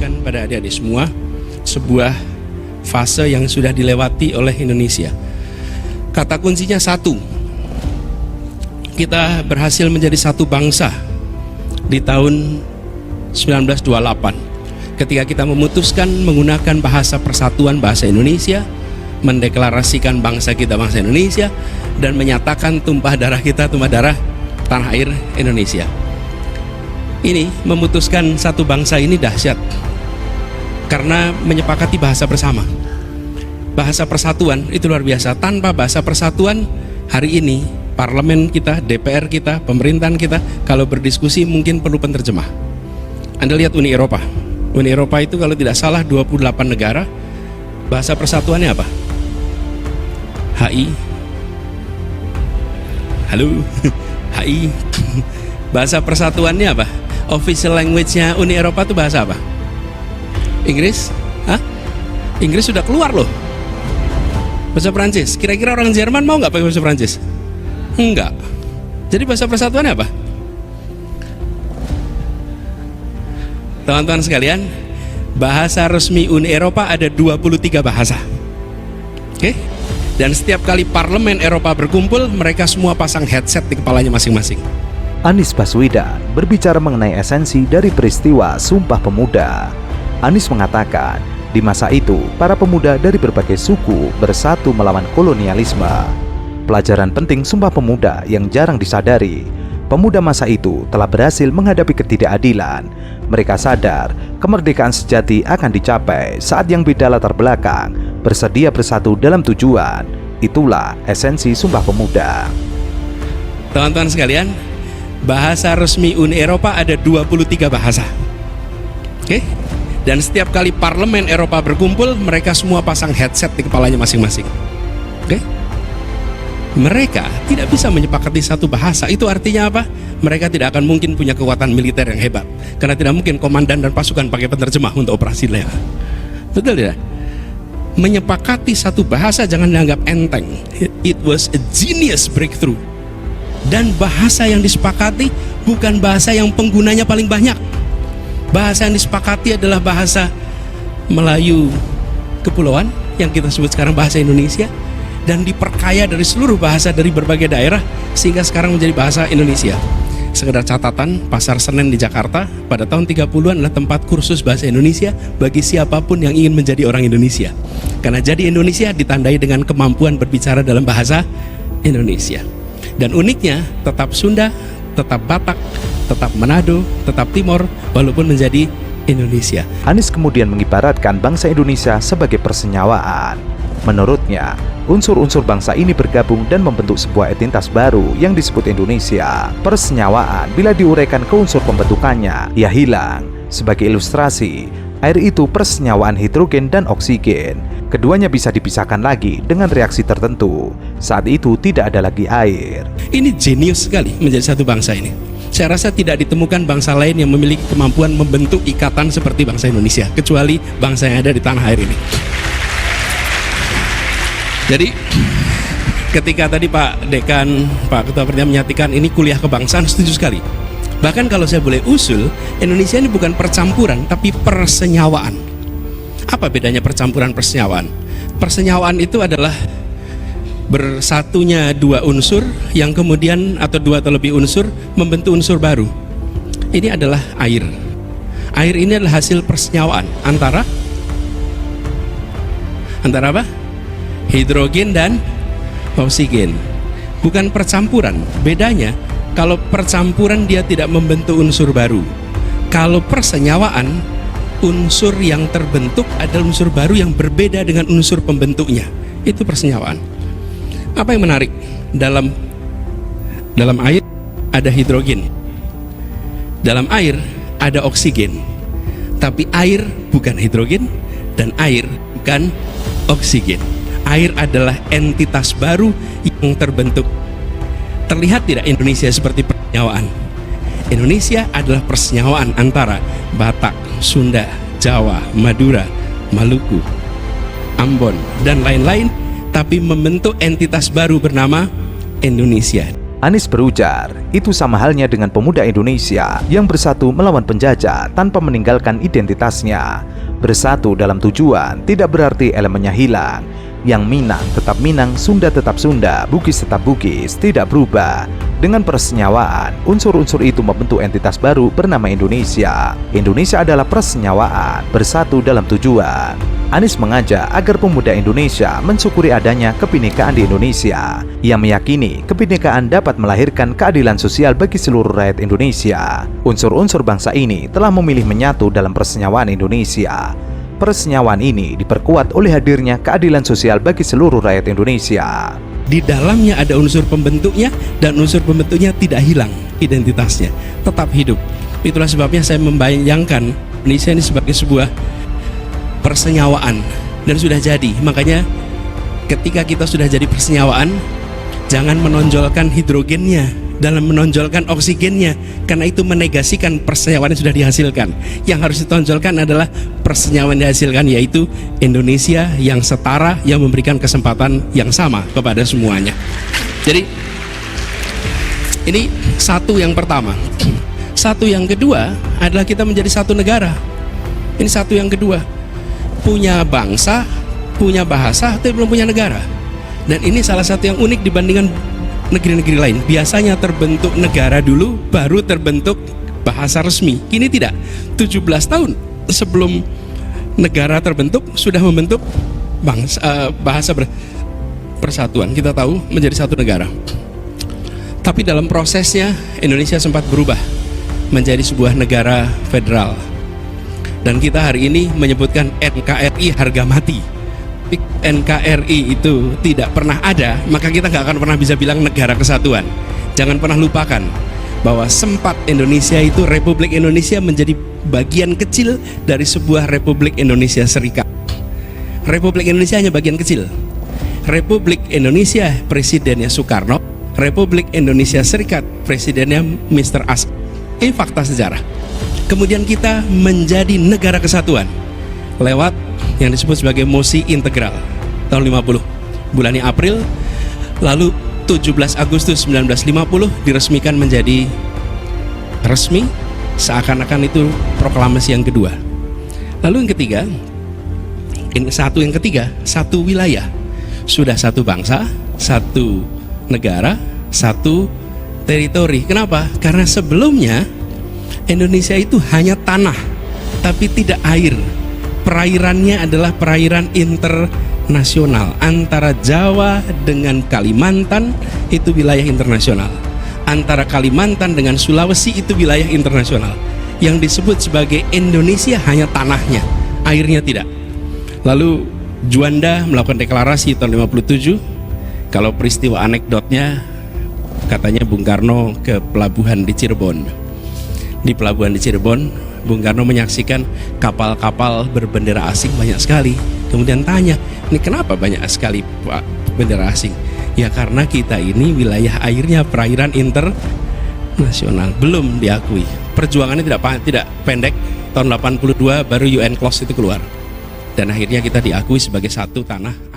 mengingatkan pada adik-adik semua sebuah fase yang sudah dilewati oleh Indonesia. Kata kuncinya satu. Kita berhasil menjadi satu bangsa di tahun 1928 ketika kita memutuskan menggunakan bahasa persatuan, bahasa Indonesia, mendeklarasikan bangsa kita bangsa Indonesia, dan menyatakan tumpah darah kita tumpah darah tanah air Indonesia. Ini memutuskan satu bangsa ini dahsyat karena menyepakati bahasa bersama. Bahasa persatuan itu luar biasa. Tanpa bahasa persatuan, hari ini parlemen kita, DPR kita, pemerintahan kita kalau berdiskusi mungkin perlu penerjemah. Anda lihat Uni Eropa. Uni Eropa itu kalau tidak salah 28 negara. Bahasa persatuannya apa? HI. Halo. HI. Bahasa persatuannya apa? Official language-nya Uni Eropa itu bahasa apa? Inggris? Hah? Inggris sudah keluar loh. Bahasa Prancis. Kira-kira orang Jerman mau nggak pakai bahasa Prancis? Enggak. Jadi bahasa persatuannya apa? Teman-teman sekalian, bahasa resmi Uni Eropa ada 23 bahasa. Oke? Dan setiap kali parlemen Eropa berkumpul, mereka semua pasang headset di kepalanya masing-masing. Anies Baswedan berbicara mengenai esensi dari peristiwa Sumpah Pemuda. Anies mengatakan, di masa itu, para pemuda dari berbagai suku bersatu melawan kolonialisme. Pelajaran penting Sumpah Pemuda yang jarang disadari, pemuda masa itu telah berhasil menghadapi ketidakadilan. Mereka sadar kemerdekaan sejati akan dicapai saat yang beda latar belakang bersedia bersatu dalam tujuan. Itulah esensi Sumpah Pemuda. Teman-teman sekalian, bahasa resmi Uni Eropa ada 23 bahasa. Oke? Dan setiap kali parlemen Eropa berkumpul, mereka semua pasang headset di kepalanya masing-masing. Oke? Mereka tidak bisa menyepakati satu bahasa. Itu artinya apa? Mereka tidak akan mungkin punya kekuatan militer yang hebat, karena tidak mungkin komandan dan pasukan pakai penerjemah untuk operasi lea. Betul tidak? Menyepakati satu bahasa jangan dianggap enteng. It was a genius breakthrough. Dan bahasa yang disepakati bukan bahasa yang penggunanya paling banyak. Bahasa yang disepakati adalah bahasa Melayu kepulauan yang kita sebut sekarang bahasa Indonesia, dan diperkaya dari seluruh bahasa dari berbagai daerah sehingga sekarang menjadi bahasa Indonesia. Sekedar catatan, Pasar Senen di Jakarta pada tahun 30-an adalah tempat kursus bahasa Indonesia bagi siapapun yang ingin menjadi orang Indonesia. Karena jadi Indonesia ditandai dengan kemampuan berbicara dalam bahasa Indonesia. Dan uniknya, tetap Sunda, tetap Batak, tetap Manado, tetap Timor, walaupun menjadi Indonesia. Anies kemudian mengibaratkan bangsa Indonesia sebagai persenyawaan. Menurutnya, unsur-unsur bangsa ini bergabung dan membentuk sebuah entitas baru yang disebut Indonesia. Persenyawaan bila diuraikan ke unsur pembentukannya, ia hilang. Sebagai ilustrasi, air itu persenyawaan hidrogen dan oksigen. Keduanya bisa dipisahkan lagi dengan reaksi tertentu. Saat itu tidak ada lagi air. Ini jenius sekali menjadi satu bangsa ini. Saya rasa tidak ditemukan bangsa lain yang memiliki kemampuan membentuk ikatan seperti bangsa Indonesia, kecuali bangsa yang ada di tanah air ini. Jadi ketika tadi Pak Dekan, Pak Ketua Pertama menyatakan ini kuliah kebangsaan, setuju sekali. Bahkan kalau saya boleh usul, Indonesia ini bukan percampuran tapi persenyawaan. Apa bedanya percampuran persenyawaan? Persenyawaan itu adalah bersatunya dua unsur yang kemudian atau dua atau lebih unsur membentuk unsur baru. Ini adalah air. Air ini adalah hasil persenyawaan antara apa? Hidrogen dan oksigen. Bukan percampuran. Bedanya, kalau percampuran dia tidak membentuk unsur baru. Kalau persenyawaan, unsur yang terbentuk adalah unsur baru yang berbeda dengan unsur pembentuknya. Itu persenyawaan. Apa yang menarik? Dalam air ada hidrogen. Dalam air ada oksigen. Tapi air bukan hidrogen dan air bukan oksigen. Air adalah entitas baru yang terbentuk. Terlihat tidak Indonesia seperti persenyawaan? Indonesia adalah persenyawaan antara Batak, Sunda, Jawa, Madura, Maluku, Ambon, dan lain-lain, tapi membentuk entitas baru bernama Indonesia. Anies berujar, itu sama halnya dengan pemuda Indonesia yang bersatu melawan penjajah tanpa meninggalkan identitasnya. Bersatu dalam tujuan tidak berarti elemennya hilang. Yang Minang tetap Minang, Sunda tetap Sunda, Bugis tetap Bugis, tidak berubah. Dengan persenyawaan, unsur-unsur itu membentuk entitas baru bernama Indonesia. Indonesia adalah persenyawaan, bersatu dalam tujuan. Anies mengajak agar pemuda Indonesia mensyukuri adanya kebinekaan di Indonesia. Ia meyakini kebinekaan dapat melahirkan keadilan sosial bagi seluruh rakyat Indonesia. Unsur-unsur bangsa ini telah memilih menyatu dalam persenyawaan Indonesia. Persenyawaan ini diperkuat oleh hadirnya keadilan sosial bagi seluruh rakyat Indonesia. Di dalamnya ada unsur pembentuknya, dan unsur pembentuknya tidak hilang identitasnya, tetap hidup. Itulah sebabnya saya membayangkan Indonesia ini sebagai sebuah persenyawaan, dan sudah jadi. Makanya ketika kita sudah jadi persenyawaan, jangan menonjolkan hidrogennya dalam menonjolkan oksigennya, karena itu menegasikan persenyawaan yang sudah dihasilkan. Yang harus ditonjolkan adalah persenyawaan yang dihasilkan, yaitu Indonesia yang setara, yang memberikan kesempatan yang sama kepada semuanya. Jadi ini satu yang pertama. Satu yang kedua adalah kita menjadi satu negara. Ini satu yang kedua. Punya bangsa, punya bahasa, tapi belum punya negara. Dan ini salah satu yang unik dibandingkan negeri-negeri lain. Biasanya terbentuk negara dulu, baru terbentuk bahasa resmi. Ini tidak. 17 tahun sebelum negara terbentuk sudah membentuk bahasa persatuan. Kita tahu menjadi satu negara. Tapi dalam prosesnya Indonesia sempat berubah menjadi sebuah negara federal. Dan kita hari ini menyebutkan NKRI harga mati. NKRI itu tidak pernah ada, maka kita nggak akan pernah bisa bilang negara kesatuan. Jangan pernah lupakan bahwa sempat Indonesia itu, Republik Indonesia menjadi bagian kecil dari sebuah Republik Indonesia Serikat. Republik Indonesia hanya bagian kecil. Republik Indonesia presidennya Soekarno, Republik Indonesia Serikat presidennya Mr. As. Ini fakta sejarah. Kemudian kita menjadi negara kesatuan lewat yang disebut sebagai mosi integral tahun 50, bulannya April, lalu 17 Agustus 1950 diresmikan menjadi resmi, seakan-akan itu proklamasi yang kedua. Lalu yang ketiga, satu wilayah, sudah satu bangsa, satu negara, satu teritori. Kenapa? Karena sebelumnya Indonesia itu hanya tanah, tapi tidak air. Perairannya adalah perairan internasional. Antara Jawa dengan Kalimantan itu wilayah internasional. Antara Kalimantan dengan Sulawesi itu wilayah internasional. Yang disebut sebagai Indonesia hanya tanahnya, airnya tidak. Lalu Juanda melakukan deklarasi tahun 57. Kalau peristiwa anekdotnya, katanya Bung Karno ke pelabuhan di Cirebon. Di pelabuhan di Cirebon, Bung Karno menyaksikan kapal-kapal berbendera asing banyak sekali. Kemudian tanya, ini kenapa banyak sekali bendera asing? Ya karena kita ini wilayah airnya perairan internasional, belum diakui. Perjuangannya tidak pendek. Tahun 82 baru UN Clause itu keluar. Dan akhirnya kita diakui sebagai satu tanah